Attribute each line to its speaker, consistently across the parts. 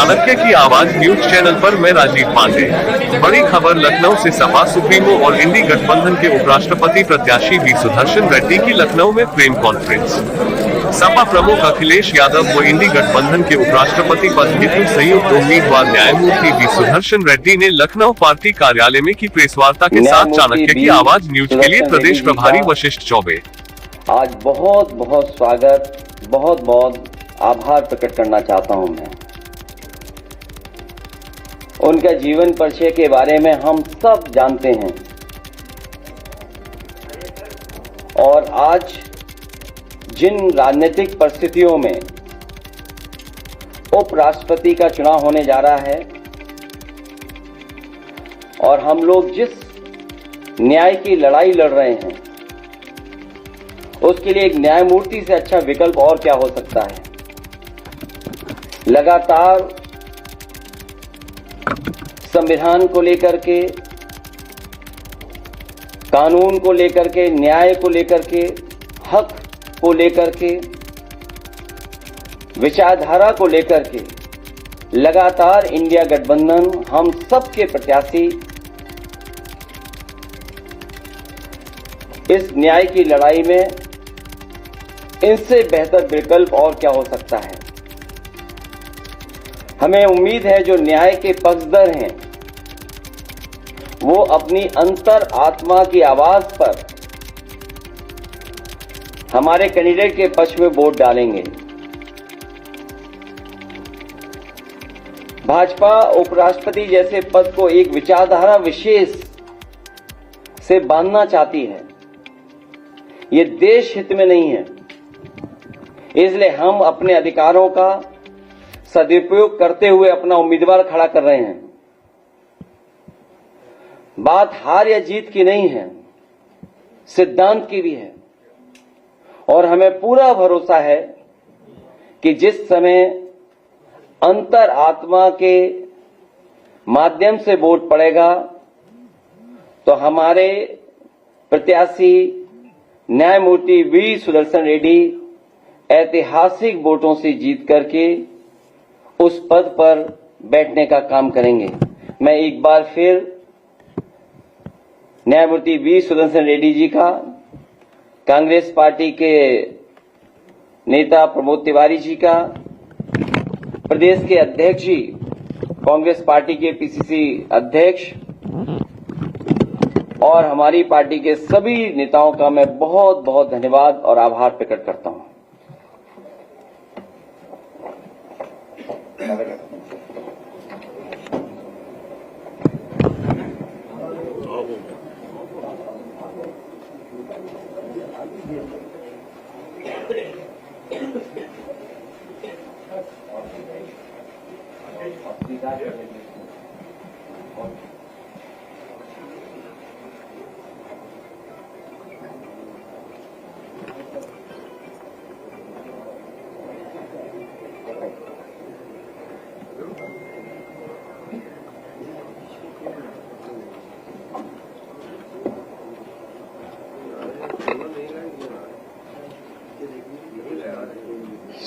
Speaker 1: चाणक्य की आवाज news channel पर मैं राजीव पांडे। बड़ी खबर लखनऊ से सपा सुप्रीमो और इंडी गठबंधन के उपराष्ट्रपति प्रत्याशी वी सुदर्शन रेड्डी की लखनऊ में प्रेम कॉन्फ्रेंस। सपा प्रमुख अखिलेश यादव व इंडी गठबंधन के उपराष्ट्रपति पद हेतु संयुक्त उम्मीदवार न्यायमूर्ति वी सुदर्शन रेड्डी ने लखनऊ पार्टी कार्यालय में की प्रेस वार्ता के साथ चाणक्य की आवाज न्यूज के लिए प्रदेश प्रभारी वशिष्ठ चौबे।
Speaker 2: आज बहुत बहुत स्वागत, बहुत बहुत आभार प्रकट करना चाहता हूं मैं। उनका जीवन परिचय के बारे में हम सब जानते हैं और आज जिन राजनीतिक परिस्थितियों में उपराष्ट्रपति का चुनाव होने जा रहा है और हम लोग जिस न्याय की लड़ाई लड़ रहे हैं उसके लिए एक न्यायमूर्ति से अच्छा विकल्प और क्या हो सकता है। लगातार संविधान को लेकर के, कानून को लेकर के, न्याय को लेकर के, हक को लेकर के, विचारधारा को लेकर के लगातार इंडिया गठबंधन हम सबके प्रत्याशी इस न्याय की लड़ाई में इनसे बेहतर विकल्प और क्या हो सकता है। हमें उम्मीद है जो न्याय के पक्षधर हैं वो अपनी अंतर आत्मा की आवाज पर हमारे कैंडिडेट के पक्ष में वोट डालेंगे। भाजपा उपराष्ट्रपति जैसे पद को एक विचारधारा विशेष से बांधना चाहती है, ये देश हित में नहीं है। इसलिए हम अपने अधिकारों का सदुपयोग करते हुए अपना उम्मीदवार खड़ा कर रहे हैं। बात हार या जीत की नहीं है, सिद्धांत की भी है और हमें पूरा भरोसा है कि जिस समय अंतर आत्मा के माध्यम से वोट पड़ेगा तो हमारे प्रत्याशी न्यायमूर्ति वी सुदर्शन रेड्डी ऐतिहासिक वोटों से जीत करके उस पद पर बैठने का काम करेंगे। मैं एक बार फिर न्यायमूर्ति वी सुदर्शन रेड्डी जी का, कांग्रेस पार्टी के नेता प्रमोद तिवारी जी का, प्रदेश के अध्यक्ष जी, कांग्रेस पार्टी के पीसीसी अध्यक्ष और हमारी पार्टी के सभी नेताओं का मैं बहुत बहुत धन्यवाद और आभार प्रकट करता हूं।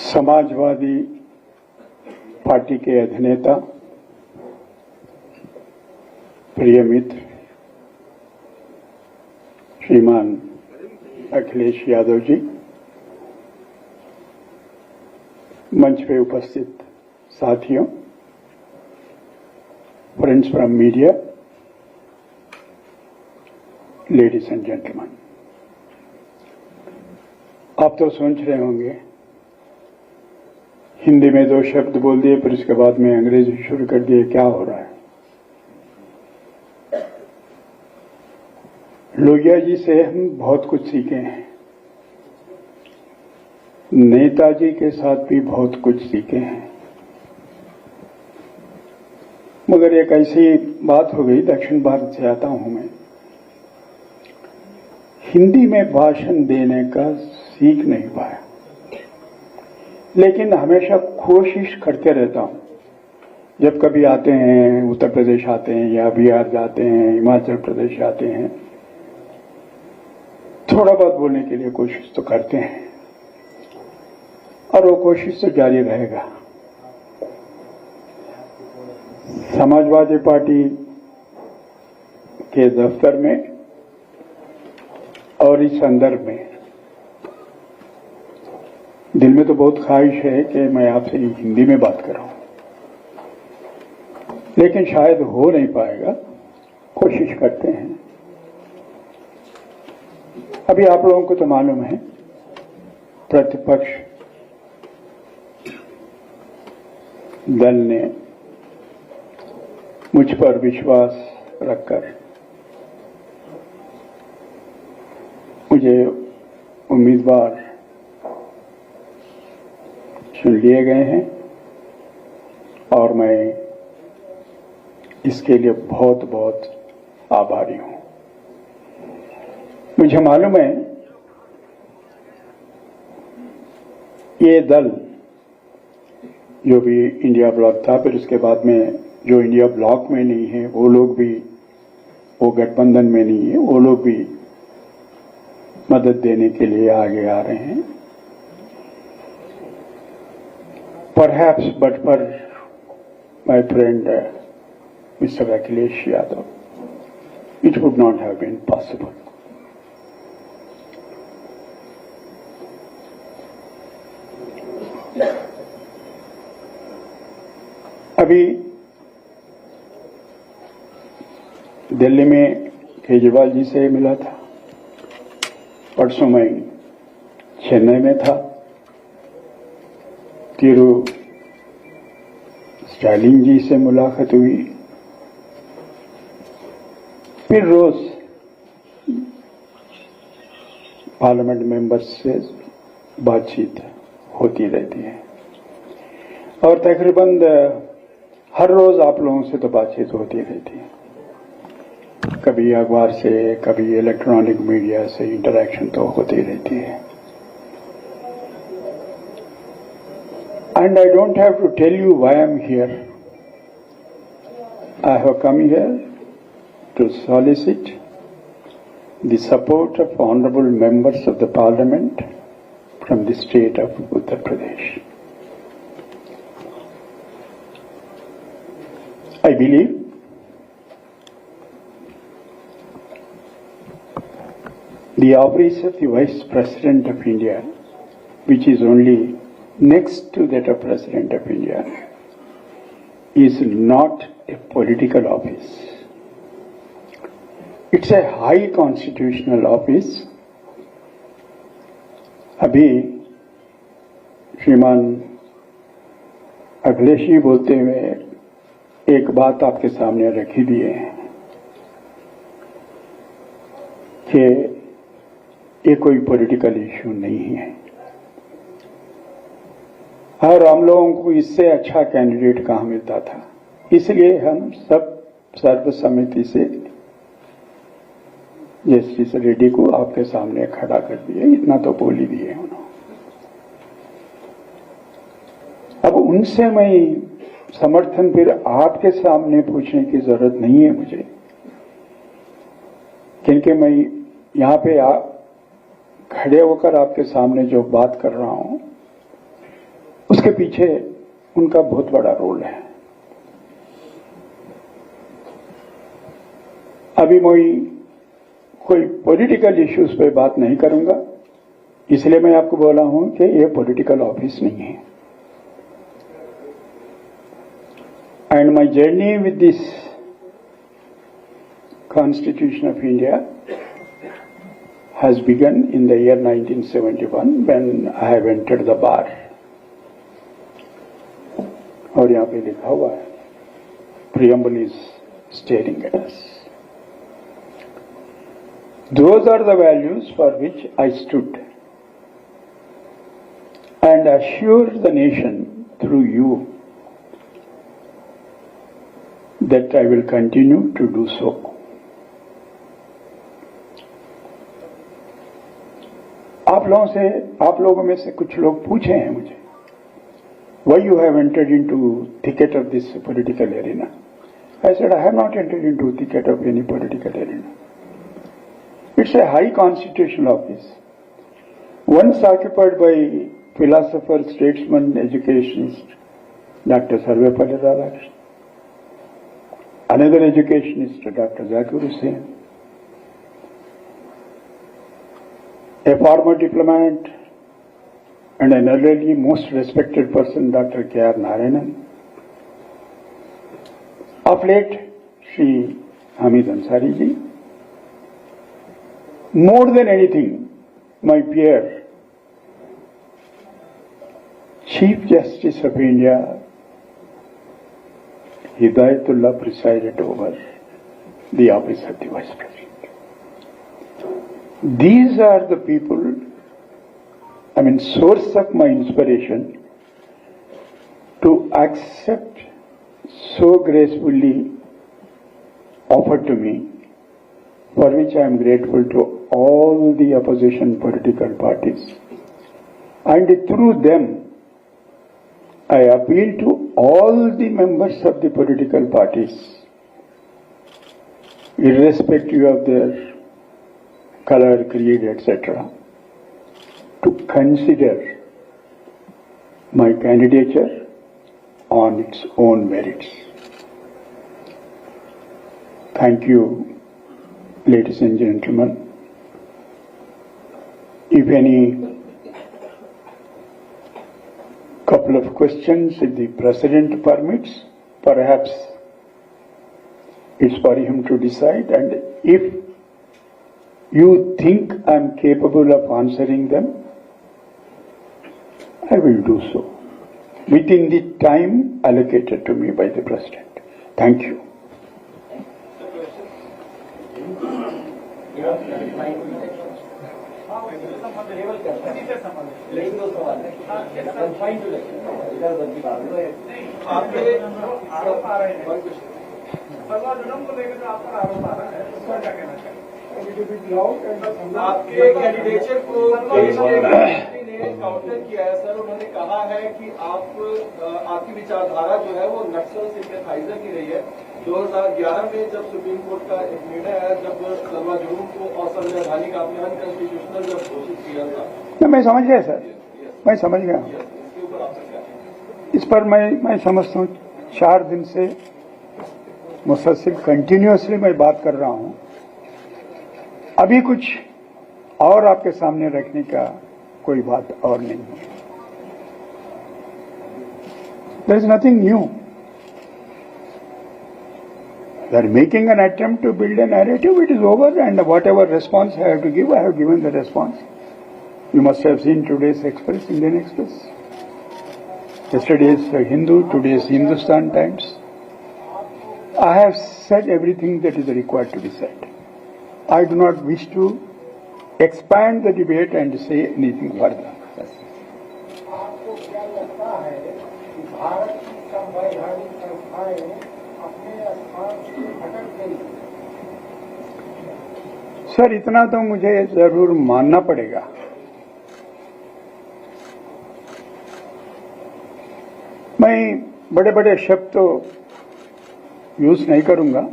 Speaker 3: समाजवादी पार्टी के अधिनेता, प्रिय मित्र श्रीमान अखिलेश यादव जी, मंच पे उपस्थित साथियों, friends from media, ladies and gentleman, आप तो सोच रहे होंगे हिंदी में 2 शब्द बोल दिए फिर उसके बाद में अंग्रेजी शुरू कर दिए, क्या हो रहा है। लोहिया जी से हम बहुत कुछ सीखे हैं, नेताजी के साथ भी बहुत कुछ सीखे हैं, मगर एक ऐसी बात हो गई, दक्षिण भारत से आता हूं मैं, हिंदी में भाषण देने का सीख नहीं पाया, लेकिन हमेशा कोशिश करते रहता हूं। जब कभी आते हैं, उत्तर प्रदेश आते हैं या बिहार जाते हैं, हिमाचल प्रदेश आते हैं, थोड़ा बहुत बोलने के लिए कोशिश तो करते हैं और वो कोशिश तो जारी रहेगा। समाजवादी पार्टी के दफ्तर में और इस संदर्भ में दिल में तो बहुत ख्वाहिश है कि मैं आपसे हिंदी में बात कर रहा हूं, लेकिन शायद हो नहीं पाएगा। कोशिश करते हैं। अभी आप लोगों को तो मालूम है, प्रतिपक्ष दल ने मुझ पर विश्वास रखकर मुझे उम्मीदवार चुन लिए गए हैं और मैं इसके लिए बहुत बहुत आभारी हूं। मुझे मालूम है ये दल जो भी इंडिया ब्लॉक था, फिर उसके बाद में जो इंडिया ब्लॉक में नहीं है वो लोग भी, वो गठबंधन में नहीं है, वो लोग भी मदद देने के लिए आगे आ रहे हैं। Perhaps but for my friend Mr. Akhilesh Yadav, it would not have been possible. अभी दिल्ली में केजरीवाल जी से मिला था, परसों मैं चेन्नई में था, तिरु स्टालिन जी से मुलाकात हुई, फिर रोज पार्लियामेंट मेंबर्स से बातचीत होती रहती है और तकरीबन हर रोज आप लोगों से तो बातचीत होती रहती है। कभी अखबार से, कभी इलेक्ट्रॉनिक मीडिया से इंटरेक्शन तो होती रहती है। And I don't have to tell you why I'm here. I have come here to solicit the support of honorable members of the parliament from the state of Uttar Pradesh. I believe the office of the Vice President of India, which is only next to that of President of India, is not a political office. It's a high constitutional office. अभी श्रीमान अखिलेश जी बोलते हुए एक बात आपके सामने रखी दिए हैं कि ये कोई पॉलिटिकल इश्यू नहीं है और हम लोगों को इससे अच्छा कैंडिडेट कहां मिलता था, इसलिए हम सब सर्वसम्मति से जस्टिस रेड्डी को आपके सामने खड़ा कर दिए। इतना तो बोल ही दिए उन्होंने। अब उनसे मैं समर्थन फिर आपके सामने पूछने की जरूरत नहीं है मुझे, क्योंकि मैं यहां पे खड़े होकर आपके सामने जो बात कर रहा हूं उसके पीछे उनका बहुत बड़ा रोल है। अभी मैं कोई पॉलिटिकल इश्यूज पे बात नहीं करूंगा, इसलिए मैं आपको बोला हूं कि ये पॉलिटिकल ऑफिस नहीं है। And my journey with this constitution of India has begun in the year 1971 when I have entered the bar. और यहां पे लिखा हुआ है, preamble is staring at us. Those are the values for which I stood and assure the nation through you that I will continue to do so. आप लोगों में से कुछ लोग पूछे हैं मुझे, why you have entered into thicket of this political arena? I said, I have not entered into thicket of any political arena. It's a high constitutional office, once occupied by philosopher, statesman, educationist, Dr. Sarvepalli Radhakrishnan. another educationist, Dr. Zakir Hussain, a former diplomat and an elderly, most respected person, Dr. K.R. Narayanan. Of late, Shri Hamid Ansari ji. More than anything, my peer, Chief Justice of India, Hidayatullah, presided over the office of the Vice President. These are the people, source of my inspiration to accept so gracefully offered to me, for which I am grateful to all the opposition political parties. And through them, I appeal to all the members of the political parties, irrespective of their color, creed, etc., to consider my candidature on its own merits. Thank you, ladies and gentlemen. If any couple of questions, if the President permits, perhaps it's for him to decide, and if you think I'm capable of answering them, I will do so within the time allocated to me by the President. Thank you.
Speaker 4: आपके candidature को counter किया है sir. उन्होंने कहा है कि आपकी विचारधारा जो है वो नक्सल सिंपैथाइजर की रही है। 2011 में जब सुप्रीम कोर्ट का एक निर्णय आया, जब सलवा जुर्म को असंवैधानिक आपने अनकॉन्स्टिट्यूशनल जब घोषित किया था।
Speaker 3: मैं समझ गया सर, मैं समझ गया।
Speaker 4: इसके ऊपर आपका क्या है?
Speaker 3: इस पर मैं समझता हूँ 4 दिन से मुसलसल कंटिन्यूअसली मैं बात कर रहा हूँ। अभी कुछ और आपके सामने रखने का कोई बात और नहीं है। There is nothing new. They are making an attempt to build a narrative. It is over, and whatever response I have to give, I have given the response. You must have seen today's Express, Indian Express. Yesterday's Hindu, today's Hindustan Times. I have said everything that is required to be said. I do not wish to expand the debate and say anything further.
Speaker 5: आपको क्या लगता है कि भारत की संवैधानिक संस्थाएं अपने स्थान से भटक गई?
Speaker 3: सर, इतना तो मुझे जरूर मानना पड़ेगा। मैं बड़े बड़े शब्द तो यूज नहीं करूंगा।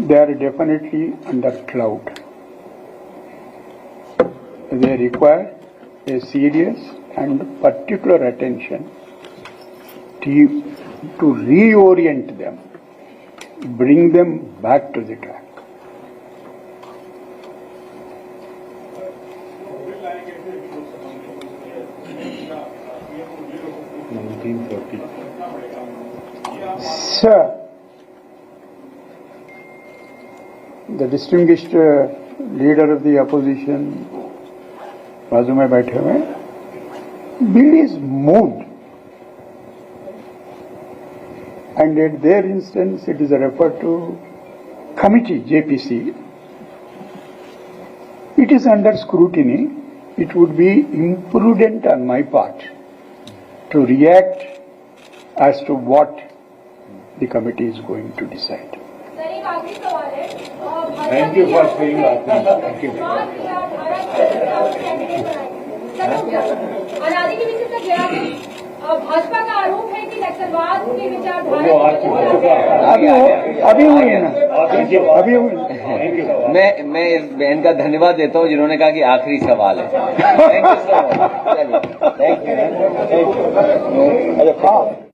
Speaker 3: They are definitely under cloud. They require a serious and particular attention to reorient them, bring them back to the track. Sir, the distinguished leader of the opposition, बाजू में बैठे हुए, bill is moved, and at their instance it is referred to committee JPC. It is under scrutiny. It would be imprudent on my part to react as to what the committee is going to decide.
Speaker 5: Thank you for saying that. Thank you.
Speaker 6: आजादी के विषय से गया भाजपा का आरोप है कि नक्सलवाद की विचारधारा
Speaker 3: अभी हुई है ना, अभी हुई।
Speaker 2: मैं इस बहन का धन्यवाद देता हूँ जिन्होंने कहा कि आखिरी सवाल है। Thank you so much. Thank you.